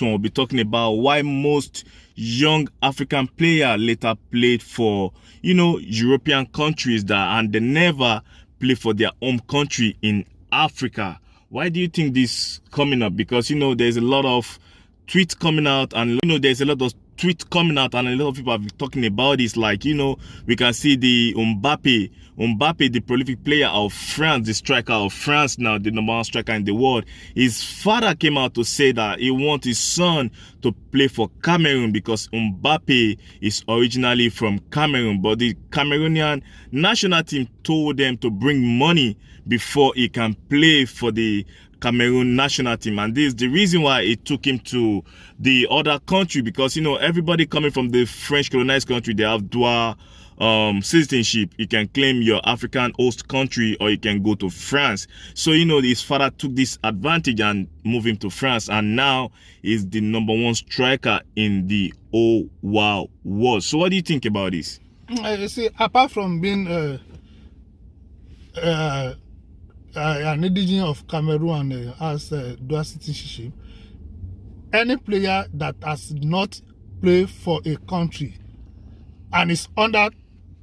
one, we'll be talking about why most young African players later played for, European countries and they never play for their home country in Africa. Why do you think this coming up? Because, there's a lot of tweets coming out, and, there's a lot of tweets coming out, and a lot of people have been talking about this. Like, we can see the Mbappe, the prolific player of France, the striker of France now, the number one striker in the world. His father came out to say that he wants his son to play for Cameroon because Mbappe is originally from Cameroon. But the Cameroonian national team told them to bring money before he can play for the Cameroon national team, and this is the reason why it took him to the other country, because everybody coming from the French colonized country, they have dual citizenship. You can claim your African host country, or you can go to France. So his father took this advantage and moved him to France, and now he's the number one striker in the whole world. So what do you think about this? You see, apart from being an indigenous of Cameroon and has dual citizenship, any player that has not played for a country and is under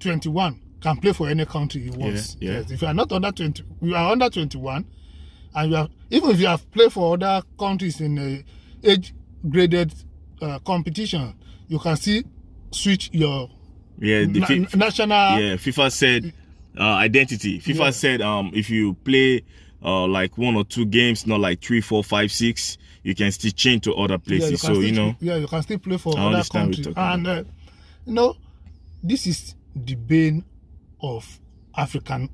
21 can play for any country he wants. Yeah. Yes. If you are not under 20, you are under 21, and you have, even if you have played for other countries in a age-graded competition, you can still switch your national. Yeah, FIFA said. Identity. FIFA said if you play like 1 or 2 games, not like 3, 4, 5, 6, you can still change to other places. You can still play for other countries. And this is the bane of African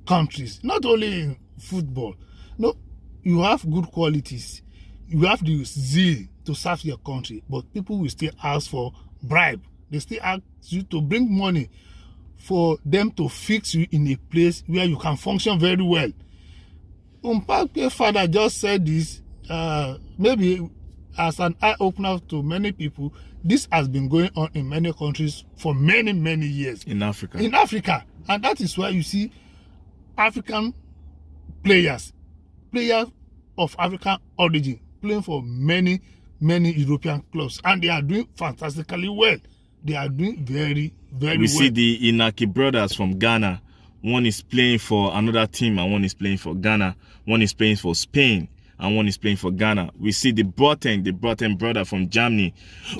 countries, not only in football. No, you have good qualities, you have the zeal to serve your country, but people will still ask for bribe. They still ask you to bring money for them to fix you in a place where you can function very well. Mbappe father just said this, maybe as an eye-opener to many people. This has been going on in many countries for many, many years. In Africa. And that is why you see African players of African origin, playing for many, many European clubs. And they are doing fantastically well. They are doing very, very well. We see the Inaki brothers from Ghana. One is playing for another team, and one is playing for Ghana. One is playing for Spain, and one is playing for Ghana. We see the Boateng brother from Germany.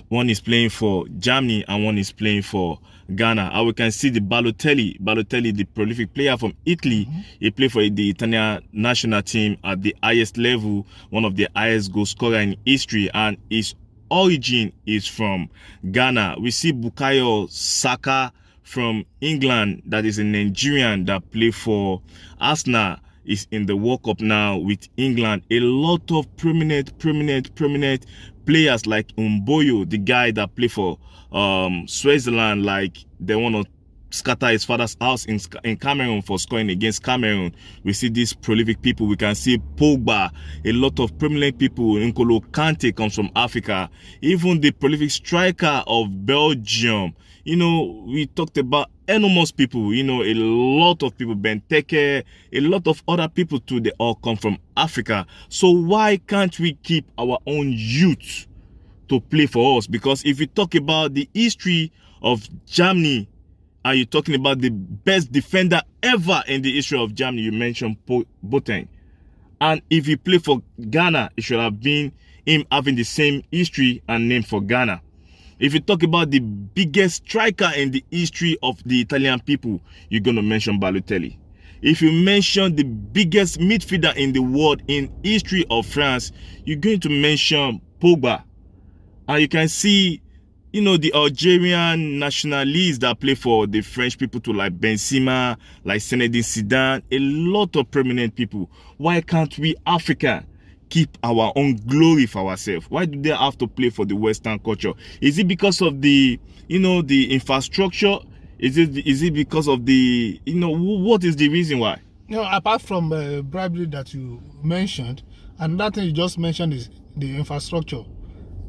One is playing for Germany, and one is playing for Ghana. And we can see the Balotelli, the prolific player from Italy. Mm-hmm. He played for the Italian national team at the highest level, one of the highest goal scorer in history, and his origin is from Ghana. We see Bukayo Saka from England, that is a Nigerian that play for Arsenal, is in the World Cup now with England. A lot of prominent players like Umboyo, the guy that play for Switzerland, like they want to scatter his father's house in Cameroon for scoring against Cameroon. We see these prolific people. We can see Pogba, a lot of prominent people. N'Golo Kante comes from Africa. Even the prolific striker of Belgium. We talked about enormous people. A lot of people, Benteke, a lot of other people too, they all come from Africa. So why can't we keep our own youth to play for us? Because if you talk about the history of Germany, are you talking about the best defender ever in the history of Germany? You mentioned Boateng. And if he played for Ghana, it should have been him having the same history and name for Ghana. If you talk about the biggest striker in the history of the Italian people, you're going to mention Balotelli. If you mention the biggest midfielder in the world in history of France, you're going to mention Pogba. And you can see the Algerian nationalists that play for the French people too, like Benzema, like Zinedine Zidane, a lot of prominent people. Why can't we Africa keep our own glory for ourselves? Why do they have to play for the Western culture? Is it because of the, the infrastructure? Is it because of the, what is the reason why? Apart from bribery that you mentioned, another thing you just mentioned is the infrastructure.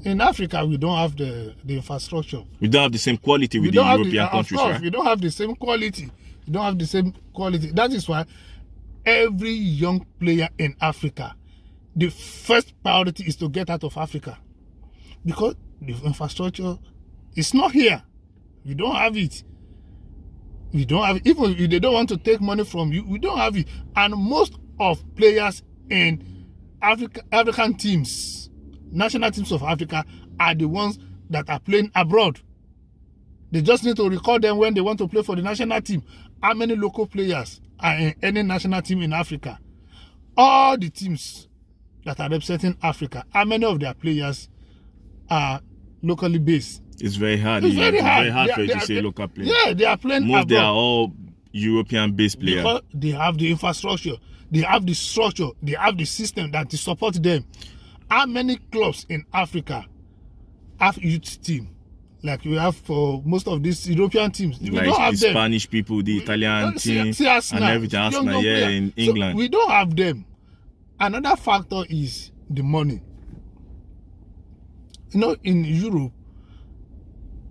In Africa, we don't have the infrastructure. We don't have the same quality with the European countries, of course, right? We don't have the same quality. That is why every young player in Africa, the first priority is to get out of Africa. because the infrastructure is not here. We don't have it. We don't have it. Even if they don't want to take money from you, we don't have it. And most of players in African teams, national teams of Africa, are the ones that are playing abroad. They just need to record them when they want to play for the national team. How many local players are in any national team in Africa? All the teams that are representing Africa, how many of their players are locally based? It's very hard. It's very hard. Very hard for you to say local players. Yeah, they are playing Most abroad. they are all European-based players. Because they have the infrastructure, they have the structure, they have the system that to support them. How many clubs in Africa have youth team? Like we have for most of these European teams. We like don't have the them. Spanish people, the Italian team, Arsenal, and everything. Arsenal, yeah, in England. So we don't have them. Another factor is the money. You know, in Europe,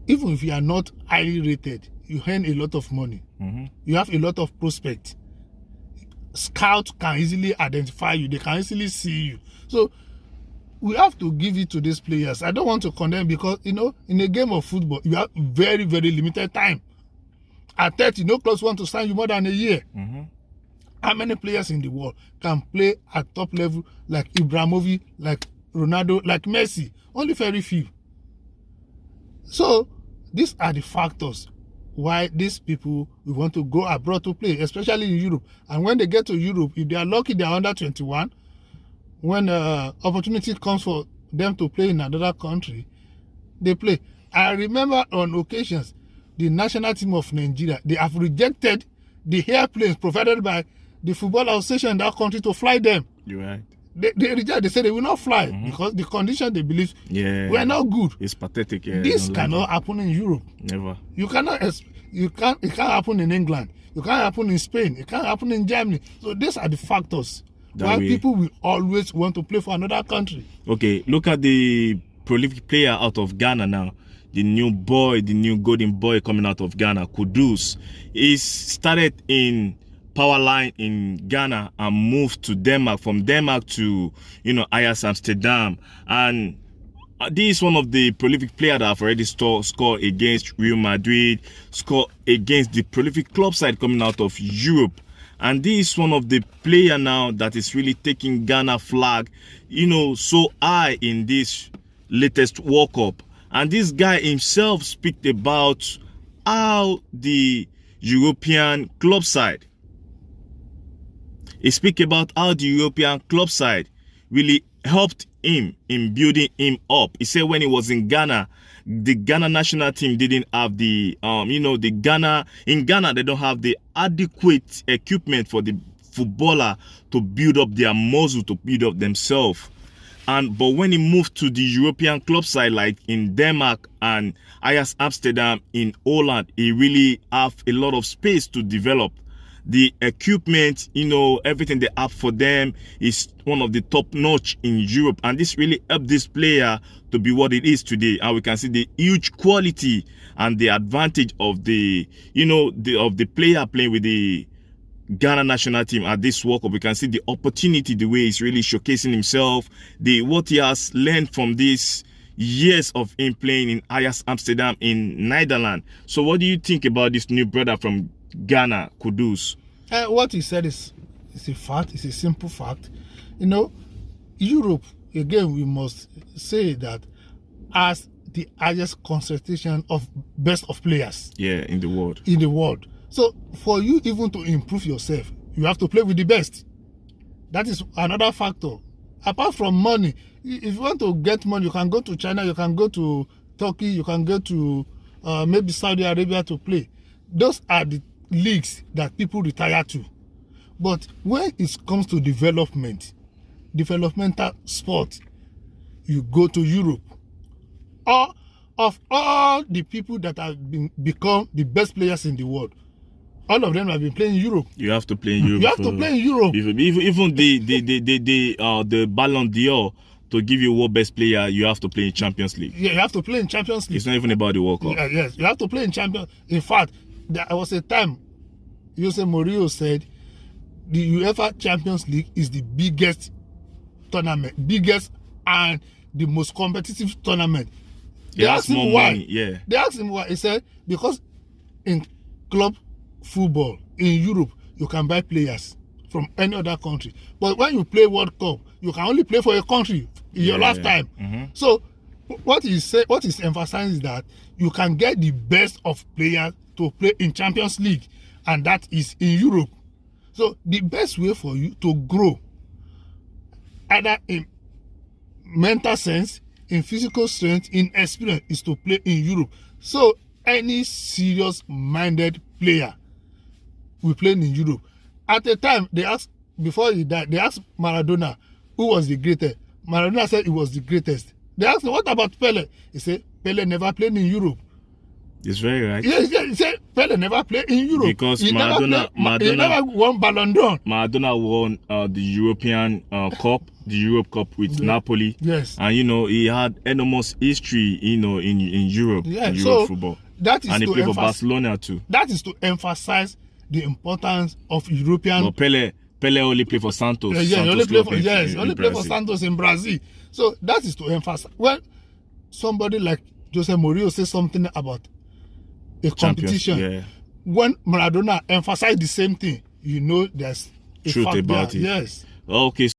even if you are not highly rated, you earn a lot of money. Mm-hmm. You have a lot of prospects. Scouts can easily identify you. They can easily see you. So we have to give it to these players. I don't want to condemn because, you know, in a game of football, you have very, very limited time. At 30, no clubs want to sign you more than a year. Mm-hmm. How many players in the world can play at top level like Ibrahimovic, like Ronaldo, like Messi? Only very few. So these are the factors why these people will want to go abroad to play, especially in Europe. And when they get to Europe, if they are lucky, they are under 21. When opportunity comes for them to play in another country, they play. I remember on occasions, the national team of Nigeria, they have rejected the airplanes provided by the football association in that country to fly them. You're right. They reject. They say they will not fly because the condition they believe were not good. It's pathetic. Yeah, this cannot happen in Europe. Never. You cannot. It can't happen in England. It can't happen in Spain. It can't happen in Germany. So these are the factors why people will always want to play for another country. Okay, look at the prolific player out of Ghana now. The new boy, the new golden boy coming out of Ghana, Kudus. He started in power line in Ghana and moved to Denmark, from Denmark to, Ajax Amsterdam. And this is one of the prolific players that have already scored against Real Madrid, scored against the prolific club side coming out of Europe. And this is one of the player now that is really taking Ghana flag, so high in this latest World Cup. And this guy himself speak about how the European club side, he speak about how the European club side really helped him in building him up. He said when he was in Ghana, the Ghana national team didn't have in Ghana they don't have the adequate equipment for the footballer to build up their muscle, to build up themselves. But when he moved to the European club side, like in Denmark and Ajax Amsterdam in Holland, he really have a lot of space to develop. The equipment, everything they have for them is one of the top notch in Europe. And this really helped this player to be what it is today. And we can see the huge quality and the advantage of the player playing with the Ghana national team at this World Cup. We can see the opportunity, the way he's really showcasing himself, what he has learned from these years of him playing in Ajax Amsterdam in Netherlands. So what do you think about this new brother from Ghana, Kudus? What he said is a fact. It's a simple fact. Europe, again, we must say that as the highest concentration of best of players. Yeah, in the world. In the world. So for you even to improve yourself, you have to play with the best. That is another factor. Apart from money, if you want to get money, you can go to China, you can go to Turkey, you can go to maybe Saudi Arabia to play. Those are the leagues that people retire to. But when it comes to developmental sport, you go to Europe. Of all the people that have become the best players in the world, all of them have been playing in Europe. You have to play in Europe. You have to play in Europe. Even the Ballon d'Or, to give you world best player, you have to play in Champions League. Yeah, you have to play in Champions League. It's not even about the World Cup. Yes, you have to play in Champions. In fact, there was a time Jose Mourinho said the UEFA Champions League is the biggest tournament, and the most competitive tournament. He has more money, yeah. They asked him why. He said, because in club football in Europe, you can buy players from any other country. But when you play World Cup, you can only play for a country in your lifetime. So what he's emphasizing is that you can get the best of players to play in Champions League, and that is in Europe. So the best way for you to grow, either in mental sense, in physical strength, in experience, is to play in Europe. So any serious-minded player will play in Europe. At the time, they asked, before he died, they asked Maradona who was the greatest. Maradona said he was the greatest. They asked him, what about Pele? He said, Pele never played in Europe. It's very right. Yes, he said Pele never played in Europe. Because he Maradona never won Ballon d'Or. Maradona won the European Cup, the Europe Cup with Napoli. Yes. And, he had enormous history, in Europe, in Europe football. That is and he played for Barcelona too. That is to emphasize the importance of European. But Pele only played for Santos. He only played for Santos in Brazil. So that is to emphasize. When somebody like Jose Mourinho says something about a competition, when Maradona emphasized the same thing, there's a truth fact about there. it. Yes. Okay.